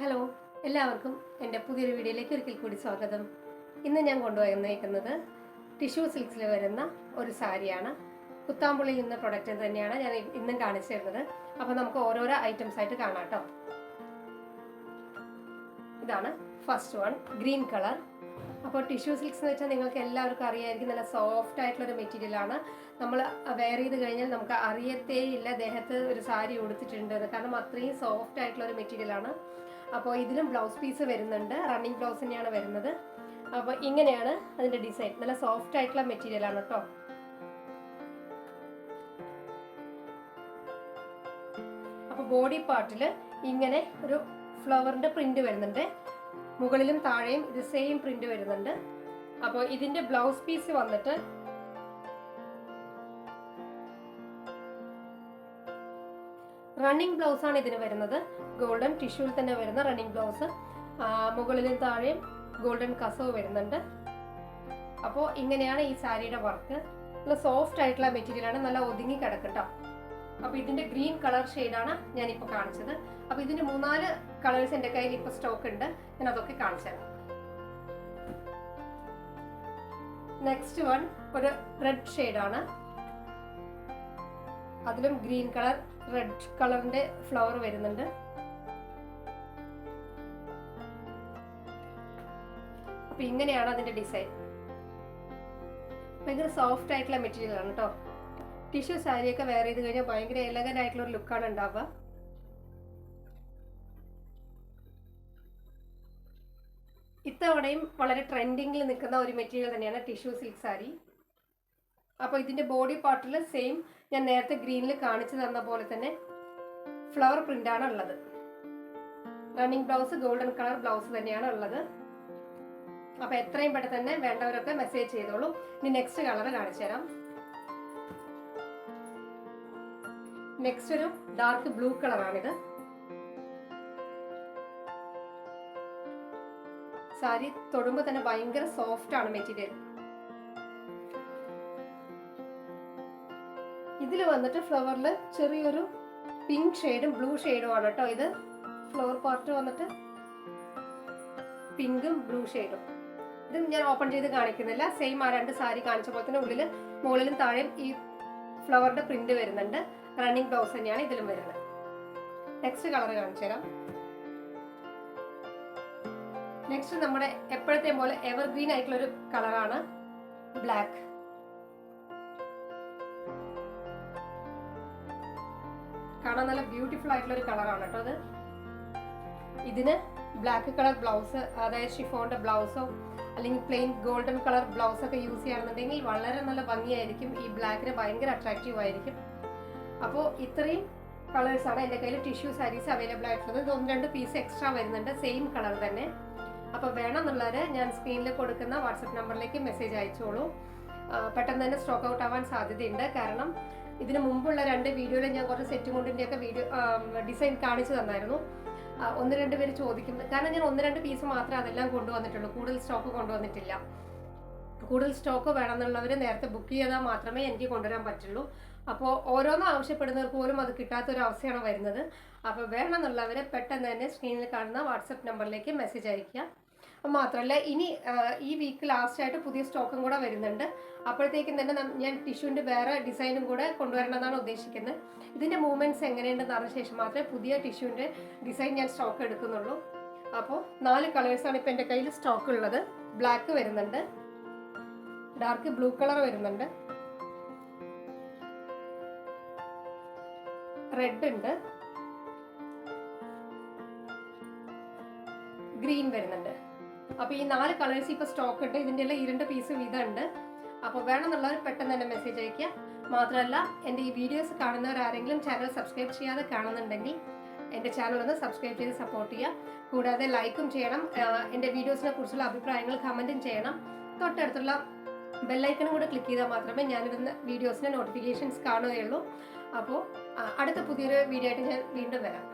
Hello, എല്ലാവർക്കും എൻ്റെ പുതിയൊരു വീഡിയോയിലേക്ക് ഒരിക്കൽ കൂടി സ്വാഗതം. ഇന്ന് ഞാൻ കൊണ്ടുവന്നേക്കുന്നത് ടിഷ്യൂ സിൽക്സിൽ വരുന്ന ഒരു സാരിയാണ്. കുത്താമ്പുള്ളിയിൽ നിന്ന് പ്രൊഡക്റ്റ് തന്നെയാണ് ഞാൻ ഇന്നും കാണിച്ചു തരുന്നത്. അപ്പോൾ നമുക്ക് ഓരോരോ ഐറ്റംസ് ആയിട്ട് കാണാം കേട്ടോ. ഇതാണ് ഫസ്റ്റ് വൺ, ഗ്രീൻ കളർ. അപ്പോൾ ടിഷ്യൂ സിൽക്സ് എന്ന് വെച്ചാൽ നിങ്ങൾക്ക് എല്ലാവർക്കും അറിയാമായിരിക്കും, നല്ല സോഫ്റ്റ് ആയിട്ടുള്ളൊരു മെറ്റീരിയലാണ്. നമ്മൾ വെയർ ചെയ്ത് കഴിഞ്ഞാൽ നമുക്ക് അറിയത്തേ ഇല്ല ദേഹത്ത് ഒരു സാരി ഉടുത്തിട്ടുണ്ട്, കാരണം അത്രയും സോഫ്റ്റ് ആയിട്ടുള്ളൊരു മെറ്റീരിയലാണ്. അപ്പോൾ ഇതിലും ബ്ലൗസ് പീസ് വരുന്നുണ്ട്, റണ്ണിങ് ബ്ലൗസ് തന്നെയാണ് വരുന്നത്. അപ്പോൾ ഇങ്ങനെയാണ് അതിൻ്റെ ഡിസൈൻ, നല്ല സോഫ്റ്റ് ആയിട്ടുള്ള മെറ്റീരിയലാണ് കേട്ടോ. അപ്പോൾ ബോഡി പാർട്ടിൽ ഇങ്ങനെ ഒരു ഫ്ലവറിൻ്റെ പ്രിന്റ് വരുന്നുണ്ട്, മുകളിലും താഴെയും ഇത് സെയിം പ്രിന്റ് വരുന്നുണ്ട്. അപ്പോൾ ഇതിൻ്റെ ബ്ലൗസ് പീസ് വന്നിട്ട് റണ്ണിങ് ബ്ലൗസ് ആണ് ഇതിന് വരുന്നത്. ഗോൾഡൻ ടിഷ്യൂവിൽ തന്നെ വരുന്ന റണ്ണിങ് ബ്ലൗസ്, മുകളിലും താഴെയും ഗോൾഡൻ കസവ് വരുന്നുണ്ട്. അപ്പോൾ ഇങ്ങനെയാണ് ഈ സാരിയുടെ വർക്ക്. നല്ല സോഫ്റ്റ് ആയിട്ടുള്ള മെറ്റീരിയലാണ്, നല്ല ഒതുങ്ങി കിടക്കട്ടോ. അപ്പോൾ ഇതിന്റെ ഗ്രീൻ കളർ ഷെയ്ഡാണ് ഞാനിപ്പോൾ കാണിച്ചത്. അപ്പോൾ ഇതിന്റെ 3-4 കളേഴ്സ് എൻ്റെ കയ്യിൽ ഇപ്പോൾ സ്റ്റോക്ക് ഉണ്ട്, ഞാൻ അതൊക്കെ കാണിച്ചു തരാം. നെക്സ്റ്റ് വൺ ഒരു റെഡ് ഷെയ്ഡാണ്, അതിലും ഗ്രീൻ കളർ റെഡ് കളറിന്റെ ഫ്ലവർ വരുന്നുണ്ട്. അപ്പൊ ഇങ്ങനെയാണ് അതിന്റെ ഡിസൈൻ. ഭയങ്കര സോഫ്റ്റ് ആയിട്ടുള്ള മെറ്റീരിയൽ ആണ് കേട്ടോ. ടിഷ്യൂ സാരിയൊക്കെ വെയർ ചെയ്ത് കഴിഞ്ഞാൽ ഭയങ്കര എലഗന്റ് ആയിട്ടുള്ള ഒരു ലുക്കാണ് ഉണ്ടാവുക. ഇത്തവണയും വളരെ ട്രെൻഡിങ്ങിൽ നിൽക്കുന്ന ഒരു മെറ്റീരിയൽ തന്നെയാണ് ടിഷ്യൂ സിൽക്ക് സാരി. അപ്പോൾ ഇതിന്റെ ബോഡി പാർട്ടിൽ സെയിം ഞാൻ നേരത്തെ ഗ്രീനിൽ കാണിച്ചു തന്ന പോലെ തന്നെ ഫ്ലവർ പ്രിന്റ് ആണ് ഉള്ളത്. Running blouse golden colour blouse തന്നെയാണ് ഉള്ളത്. അപ്പൊ എത്രയും പെട്ടെന്ന് തന്നെ വേണ്ടവരൊക്കെ മെസ്സേജ് ചെയ്തോളൂ. ഇനി നെക്സ്റ്റ് കളർ കാണിച്ചു തരാം. നെക്സ്റ്റ് ഒരു ഡാർക്ക് ബ്ലൂ കളറാണിത്. സാരി തൊടുമ്പോൾ തന്നെ ഭയങ്കര സോഫ്റ്റ് ആണ് മെറ്റീരിയൽ. ഇതിൽ വന്നിട്ട് ഫ്ലവറിൽ ചെറിയൊരു പിങ്ക് ഷെയ്ഡും ബ്ലൂ ഷെയ്ഡും ആണ് കേട്ടോ. ഇത് ഫ്ലവർ പാർട്ട് വന്നിട്ട് പിങ്കും ബ്ലൂ ഷെയ്ഡും. ഇത് ഞാൻ ഓപ്പൺ ചെയ്ത് കാണിക്കുന്നില്ല, സെയിം ആ രണ്ട് സാരി കാണിച്ച പോലെ തന്നെ ഉള്ളിൽ മുകളിലും താഴെയും ഈ ഫ്ലവറിന്റെ പ്രിന്റ് വരുന്നുണ്ട്. റണ്ണിങ് ബ്ലൗസ് തന്നെയാണ് ഇതിലും വരുന്നത്. നെക്സ്റ്റ് കളർ കാണിച്ചു തരാം. നെക്സ്റ്റ് നമ്മുടെ എപ്പോഴത്തെയും പോലെ എവർഗ്രീൻ ആയിട്ടുള്ള ഒരു കളറാണ് ബ്ലാക്ക്. കാണാൻ നല്ല ബ്യൂട്ടിഫുൾ ആയിട്ടുള്ള ഒരു കളറാണ് കേട്ടോ അത്. ഇതിന് ബ്ലാക്ക് കളർ ബ്ലൗസ്, അതായത് ഷിഫോണിന്റെ ബ്ലൗസോ അല്ലെങ്കിൽ പ്ലെയിൻ ഗോൾഡൻ കളർ ബ്ലൗസ് ഒക്കെ യൂസ് ചെയ്യുകയാണെന്നുണ്ടെങ്കിൽ വളരെ നല്ല ഭംഗിയായിരിക്കും. ഈ ബ്ലാക്കിന് ഭയങ്കര അട്രാക്റ്റീവ് ആയിരിക്കും. അപ്പോൾ ഇത്രയും കളേഴ്സ് ആണ് എൻ്റെ കയ്യിൽ ടിഷ്യൂ സാരീസ് അവൈലബിൾ ആയിട്ടുള്ളത്. ഇത് 1-2 പീസ് എക്സ്ട്രാ വരുന്നുണ്ട്, സെയിം കളർ തന്നെ. അപ്പോൾ വേണമെന്നുള്ളവർ ഞാൻ സ്ക്രീനിൽ കൊടുക്കുന്ന വാട്സപ്പ് നമ്പറിലേക്ക് മെസ്സേജ് അയച്ചോളൂ. പെട്ടെന്ന് തന്നെ സ്റ്റോക്ക് ഔട്ട് ആവാൻ സാധ്യതയുണ്ട്. കാരണം ഇതിന് മുമ്പുള്ള 2 വീഡിയോയിൽ ഞാൻ കുറച്ച് സെറ്റ് കൊണ്ടിൻ്റെയൊക്കെ വീഡിയോ ഡിസൈൻ കാണിച്ചു തന്നായിരുന്നു. 1-2 പേര് ചോദിക്കും, കാരണം ഞാൻ 1-2 പീസ് മാത്രമേ അതെല്ലാം കൊണ്ടുവന്നിട്ടുള്ളൂ, കൂടുതൽ സ്റ്റോക്ക് കൊണ്ടുവന്നിട്ടില്ല. കൂടുതൽ സ്റ്റോക്ക് വേണമെന്നുള്ളവർ നേരത്തെ ബുക്ക് ചെയ്താൽ മാത്രമേ എനിക്ക് കൊണ്ടുവരാൻ പറ്റുള്ളൂ. അപ്പോൾ ഓരോന്നും ആവശ്യപ്പെടുന്നവർക്ക് പോലും അത് കിട്ടാത്തൊരവസ്ഥയാണ് വരുന്നത്. അപ്പോൾ വേണമെന്നുള്ളവർ പെട്ടെന്ന് തന്നെ സ്ക്രീനിൽ കാണുന്ന വാട്സപ്പ് നമ്പറിലേക്ക് മെസ്സേജ് അയയ്ക്കുക. മാത്രമല്ല ഇനി ഈ വീക്ക് ലാസ്റ്റായിട്ട് പുതിയ സ്റ്റോക്കും കൂടെ വരുന്നുണ്ട്. അപ്പോഴത്തേക്കും തന്നെ ഞാൻ ടിഷ്യൂവിൻ്റെ വേറെ ഡിസൈനും കൂടെ കൊണ്ടുവരണമെന്നാണ് ഉദ്ദേശിക്കുന്നത്. ഇതിൻ്റെ മൂവ്മെൻറ്റ്സ് എങ്ങനെയുണ്ടെന്ന് അറിഞ്ഞ ശേഷം മാത്രമേ പുതിയ ടിഷ്യൂവിൻ്റെ ഡിസൈൻ ഞാൻ സ്റ്റോക്ക് എടുക്കുന്നുള്ളൂ. അപ്പോൾ 4 കളേഴ്സാണ് ഇപ്പോൾ എൻ്റെ കയ്യിൽ സ്റ്റോക്ക് ഉള്ളത്. ബ്ലാക്ക് വരുന്നുണ്ട്, ഡാർക്ക് ബ്ലൂ കളർ വരുന്നുണ്ട്, റെഡ് ഉണ്ട്, ഗ്രീൻ വരുന്നുണ്ട്. അപ്പോൾ ഈ 4 കളേഴ്സ് ഇപ്പോൾ സ്റ്റോക്ക് ഉണ്ട്. ഇതിൻ്റെ എല്ലാം 2 പീസ് വീതം ഉണ്ട്. അപ്പോൾ വേണമെന്നുള്ളവർ പെട്ടെന്ന് തന്നെ മെസ്സേജ് അയയ്ക്കുക. മാത്രമല്ല എൻ്റെ ഈ വീഡിയോസ് കാണുന്നവരാരെങ്കിലും ചാനൽ സബ്സ്ക്രൈബ് ചെയ്യാതെ കാണുന്നുണ്ടെങ്കിൽ എൻ്റെ ചാനൽ ഒന്ന് സബ്സ്ക്രൈബ് ചെയ്ത് സപ്പോർട്ട് ചെയ്യുക. കൂടാതെ ലൈക്കും ചെയ്യണം. എൻ്റെ വീഡിയോസിനെ കുറിച്ചുള്ള അഭിപ്രായങ്ങൾ കമൻറ്റും ചെയ്യണം. തൊട്ടടുത്തുള്ള ബെല്ലൈക്കണും കൂടെ ക്ലിക്ക് ചെയ്താൽ മാത്രമേ ഞാനിടുന്ന വീഡിയോസിൻ്റെ നോട്ടിഫിക്കേഷൻസ് കാണുകയുള്ളൂ. അപ്പോൾ അടുത്ത പുതിയൊരു വീഡിയോ ആയിട്ട് ഞാൻ വീണ്ടും വരാം.